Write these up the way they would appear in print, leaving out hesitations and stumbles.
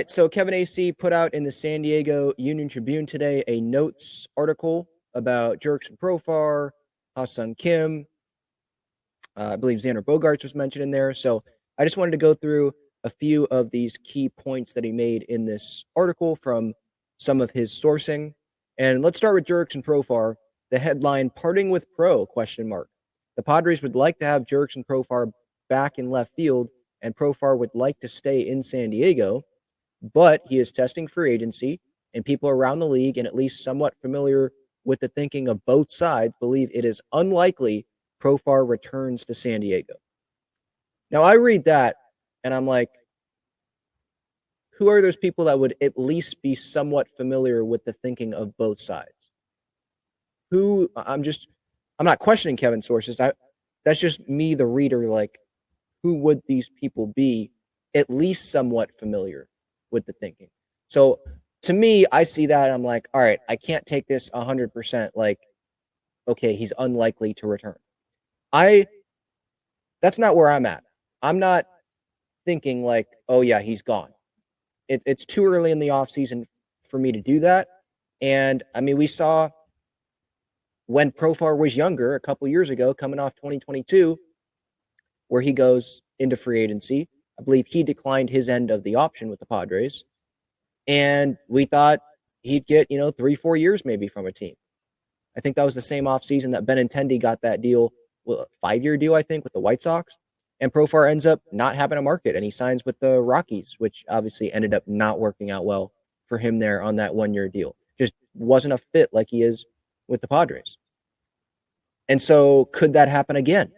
So Kevin Acee put out in the San Diego Union Tribune today a notes article about Jurickson Profar, Ha-Sung Kim. I believe Xander Bogaerts was mentioned in there. So I just wanted to go through a few of these key points that he made in this article from some of his sourcing. And let's start with Jurickson Profar. The headline, "Parting with Pro?" ? The Padres would like to have Jurickson Profar back in left field, and Profar would like to stay in San Diego, but he is testing free agency, and people around the league and at least somewhat familiar with the thinking of both sides believe it is unlikely Profar returns to San Diego. Now, I read that, and I'm like, who are those people that would at least be somewhat familiar with the thinking of both sides? I'm not questioning Kevin's sources. That's just me, the reader. Like, who would these people be at least somewhat familiar with the thinking? So to me, I see that and I'm like, all right, I can't take this 100%. Like, okay, he's unlikely to return. That's not where I'm at. I'm not thinking like, oh yeah, he's gone. It's too early in the offseason for me to do that. And I mean, we saw when Profar was younger a couple years ago, coming off 2022, where he goes into free agency. I believe he declined his end of the option with the Padres. And we thought he'd get, 3-4 years maybe from a team. I think that was the same offseason that Benintendi got that deal, a 5-year deal, I think, with the White Sox. And Profar ends up not having a market, and he signs with the Rockies, which obviously ended up not working out well for him there on that 1-year deal. Just wasn't a fit like he is with the Padres. And so could that happen again?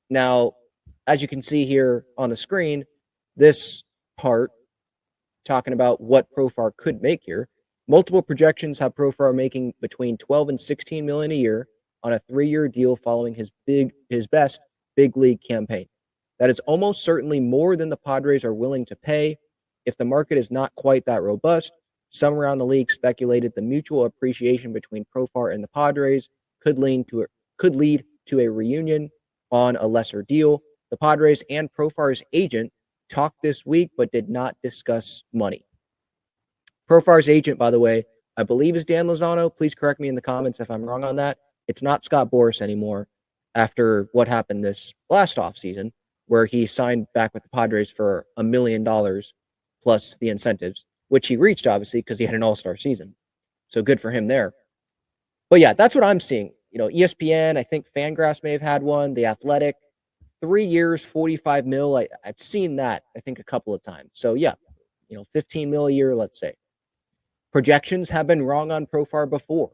Now, as you can see here on the screen, this part talking about what Profar could make here, multiple projections have Profar making between 12 and 16 million a year on a 3-year deal following his best big league campaign. That is almost certainly more than the Padres are willing to pay. If the market is not quite that robust, some around the league speculated the mutual appreciation between Profar and the Padres could lead to a reunion on a lesser deal. The Padres and Profar's agent talked this week but did not discuss money. Profar's agent, by the way, I believe is Dan Lozano. Please correct me in the comments if I'm wrong on that. It's not Scott Boras anymore after what happened this last offseason, where he signed back with the Padres for $1 million plus the incentives, which he reached, obviously, because he had an all-star season. So good for him there. But yeah, that's what I'm seeing. ESPN, I think Fangraphs may have had one, The Athletic, 3 years, 45 mil. I've seen that, I think, a couple of times. So yeah, 15 mil a year, let's say. Projections have been wrong on Profar before.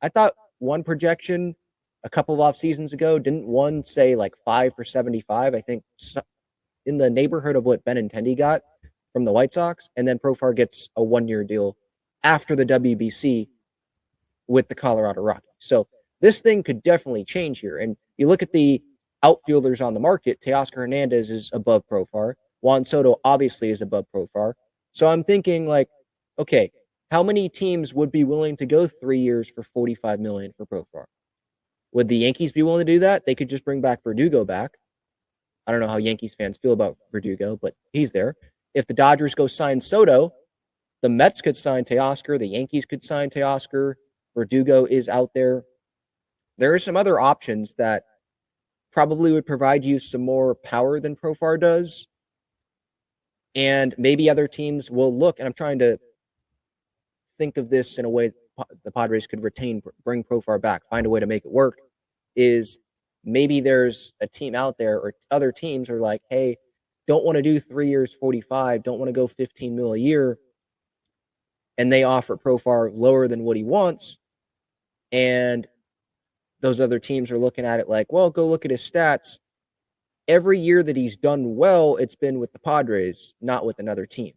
I thought one projection a couple of off seasons ago, didn't one say like 5 for 75? I think in the neighborhood of what Benintendi got from the White Sox, and then Profar gets a 1-year deal after the WBC with the Colorado Rockies. So this thing could definitely change here. And you look at the outfielders on the market, Teoscar Hernandez is above Profar. Juan Soto obviously is above Profar. So I'm thinking like, okay, how many teams would be willing to go 3 years for $45 million for Profar? Would the Yankees be willing to do that? They could just bring back Verdugo back. I don't know how Yankees fans feel about Verdugo, but he's there. If the Dodgers go sign Soto, the Mets could sign Teoscar. The Yankees could sign Teoscar. Verdugo is out there. There are some other options that probably would provide you some more power than Profar does. And maybe other teams will look, and I'm trying to think of this in a way the Padres could bring Profar back, find a way to make it work, is maybe there's a team out there or other teams are like, hey, don't want to do 3 years, 45, don't want to go 15 mil a year. And they offer Profar lower than what he wants. And those other teams are looking at it like, well, go look at his stats. Every year that he's done well, it's been with the Padres, not with another team.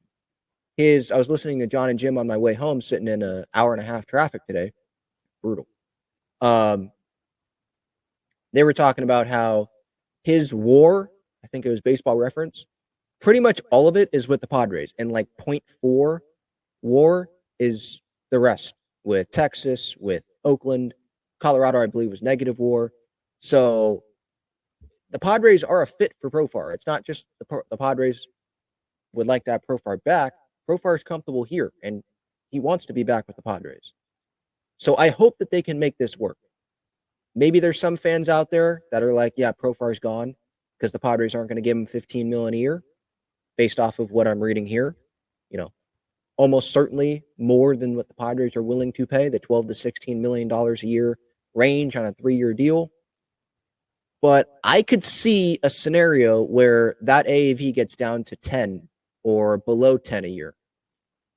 I was listening to John and Jim on my way home, sitting in an hour and a half traffic today. Brutal. They were talking about how his WAR, I think it was Baseball Reference, pretty much all of it is with the Padres, and like 0.4 WAR is the rest with Texas, with Oakland, Colorado, I believe was negative WAR. So the Padres are a fit for Profar. It's not just the Padres would like to have Profar back. Profar's comfortable here, and he wants to be back with the Padres. So I hope that they can make this work. Maybe there's some fans out there that are like, yeah, Profar's gone because the Padres aren't going to give him $15 million a year based off of what I'm reading here. You know, almost certainly more than what the Padres are willing to pay, the $12 to $16 million a year range on a 3-year deal. But I could see a scenario where that AAV gets down to 10 or below 10 a year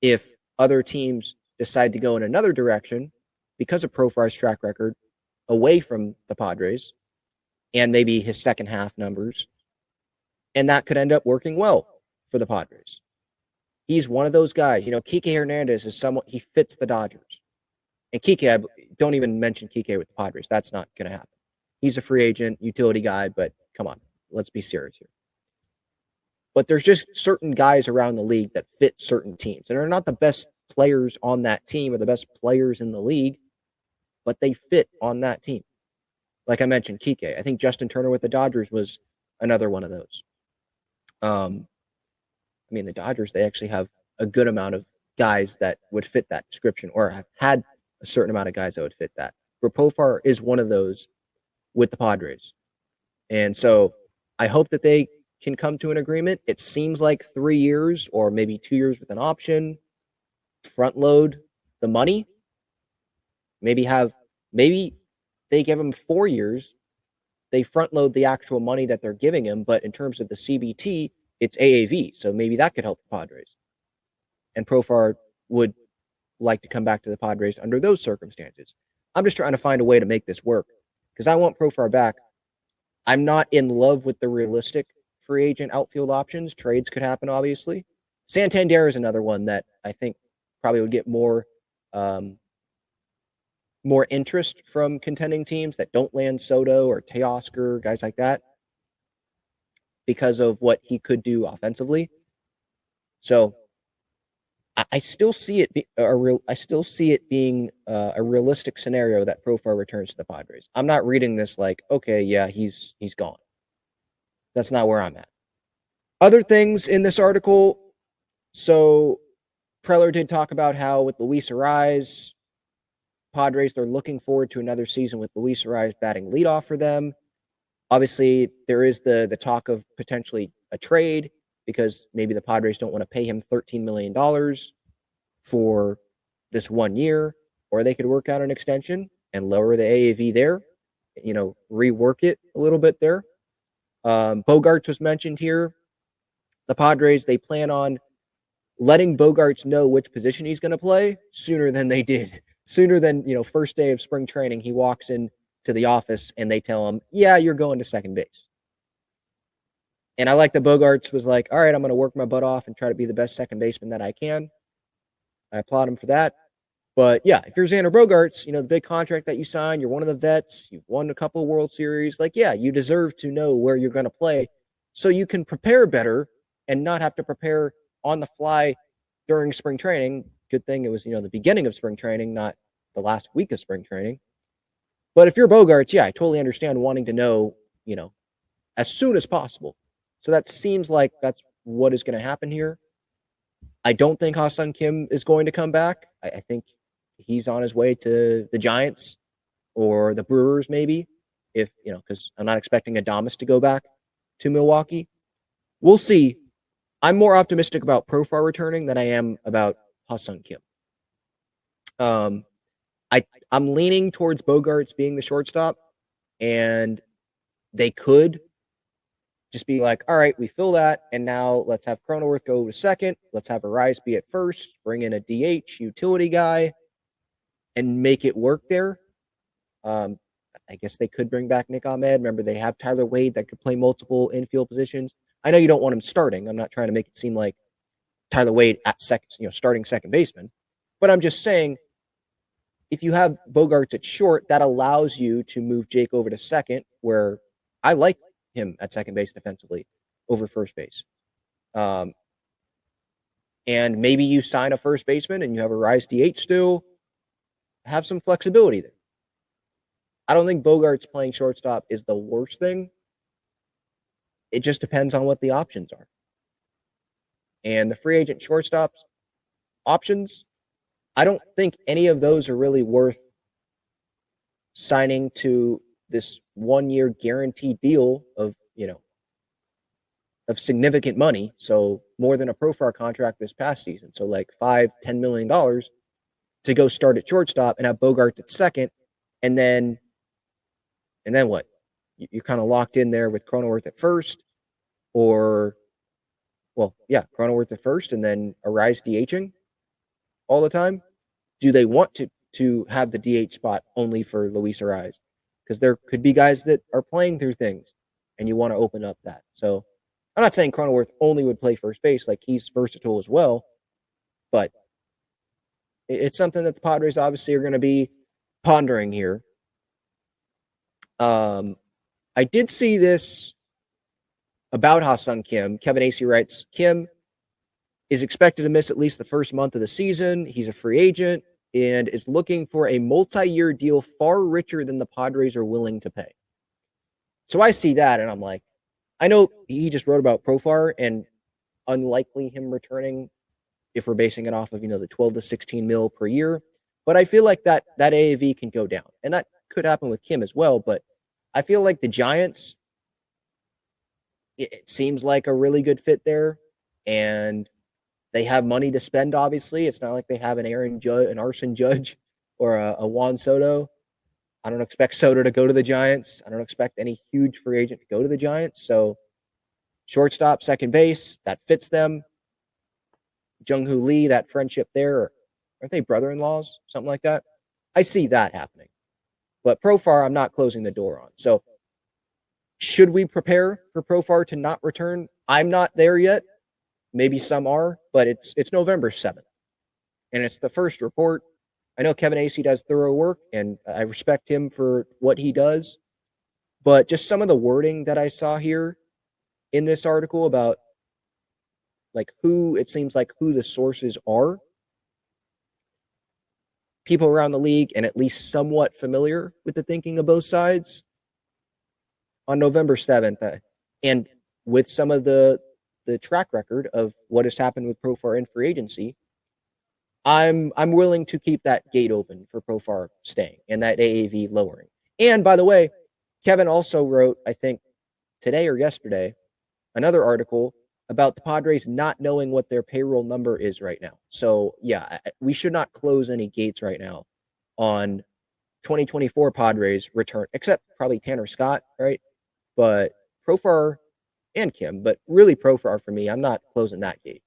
if other teams decide to go in another direction because of Profar's track record away from the Padres and maybe his second half numbers. And that could end up working well for the Padres. He's one of those guys. You know, Kike Hernandez is someone, he fits the Dodgers. And Kike, don't even mention Kike with the Padres. That's not going to happen. He's a free agent, utility guy, but come on, let's be serious here. But there's just certain guys around the league that fit certain teams. And they're not the best players on that team or the best players in the league, but they fit on that team. Like I mentioned, Kike. I think Justin Turner with the Dodgers was another one of those. I mean, the Dodgers, they actually have a good amount of guys that would fit that description or have had a certain amount of guys that would fit that. But Profar is one of those with the Padres. And so I hope that they can come to an agreement. It seems like 3 years or maybe 2 years with an option, front load the money, maybe they give him 4 years, they front load the actual money that they're giving him, but in terms of the CBT, it's AAV, so maybe that could help the Padres. And Profar would like to come back to the Padres under those circumstances. I'm just trying to find a way to make this work because I want Profar back. I'm not in love with the realistic free agent outfield options. Trades could happen, obviously. Santander is another one that I think probably would get more interest from contending teams that don't land Soto or Teoscar, guys like that, because of what he could do offensively. So I still see it being a realistic scenario that Profar returns to the Padres. I'm not reading this like, okay, yeah, he's gone. That's not where I'm at. Other things in this article. So Preller did talk about how with Luis Arraez, Padres, they're looking forward to another season with Luis Arraez batting leadoff for them. Obviously, there is the talk of potentially a trade because maybe the Padres don't want to pay him $13 million for this 1 year, or they could work out an extension and lower the AAV there, rework it a little bit there. Bogaerts was mentioned here. The Padres, they plan on letting Bogaerts know which position he's going to play sooner than they did. Sooner than, first day of spring training, he walks in to the office and they tell him, yeah, you're going to second base. And I like that Bogaerts was like, all right, I'm going to work my butt off and try to be the best second baseman that I can. I applaud him for that. But yeah, if you're Xander Bogaerts, the big contract that you signed, you're one of the vets, you've won a couple of World Series. Like, yeah, you deserve to know where you're going to play so you can prepare better and not have to prepare on the fly during spring training. Good thing it was, the beginning of spring training, not the last week of spring training. But if you're Bogaerts, yeah, I totally understand wanting to know, as soon as possible. So that seems like that's what is going to happen here. I don't think Ha-Seong Kim is going to come back. I think he's on his way to the Giants or the Brewers, maybe, because I'm not expecting Adames to go back to Milwaukee. We'll see. I'm more optimistic about Profar returning than I am about Ha-Seong Kim. I'm leaning towards Bogaerts being the shortstop, and they could just be like, all right, we fill that, and now let's have Cronenworth go to second. Let's have Arraez be at first, bring in a DH utility guy, and make it work there. I guess they could bring back Nick Ahmed. Remember, they have Tyler Wade that could play multiple infield positions. I know you don't want him starting. I'm not trying to make it seem like Tyler Wade at second, starting second baseman. But I'm just saying, if you have Bogaerts at short, that allows you to move Jake over to second, where I like him at second base defensively over first base. And maybe you sign a first baseman and you have a Arraez DH still. Have some flexibility there. I don't think Bogaerts playing shortstop is the worst thing. It just depends on what the options are. And the free agent shortstops, options, I don't think any of those are really worth signing to this 1-year guaranteed deal of, of significant money. So more than a Profar contract this past season. So like $5-10 million to go start at shortstop and have Bogart at second. And then what? You're kind of locked in there with Cronenworth at first, or, Cronenworth at first and then Arise DHing all the time. Do they want to have the DH spot only for Luis Arise? Because there could be guys that are playing through things and you want to open up that. So I'm not saying Cronenworth only would play first base, like he's versatile as well, but it's something that the Padres obviously are going to be pondering here. I did see this about Ha-Seong Kim. Kevin Acee writes, Kim is expected to miss at least the first month of the season. He's a free agent and is looking for a multi-year deal far richer than the Padres are willing to pay. So I see that, and I'm like, I know he just wrote about Profar and unlikely him returning if we're basing it off of, the 12 to 16 mil per year. But I feel like that AAV can go down. And that could happen with Kim as well. But I feel like the Giants, it seems like a really good fit there. And they have money to spend, obviously. It's not like they have an Arson Judge or a Juan Soto. I don't expect Soto to go to the Giants. I don't expect any huge free agent to go to the Giants. So shortstop, second base, that fits them. Jung-Hoo Lee, that friendship there. Aren't they brother-in-laws? Something like that. I see that happening. But Profar, I'm not closing the door on. So should we prepare for Profar to not return? I'm not there yet. Maybe some are, but it's November 7th. And it's the first report. I know Kevin Acee does thorough work, and I respect him for what he does. But just some of the wording that I saw here in this article about who the sources are, people around the league and at least somewhat familiar with the thinking of both sides on November 7th. And with some of the track record of what has happened with Profar in free agency, I'm willing to keep that gate open for Profar staying and that AAV lowering. And by the way, Kevin also wrote, I think today or yesterday, another article about the Padres not knowing what their payroll number is right now. So yeah, we should not close any gates right now on 2024 Padres return, except probably Tanner Scott, right? But Profar and Kim, but really Profar for me, I'm not closing that gate.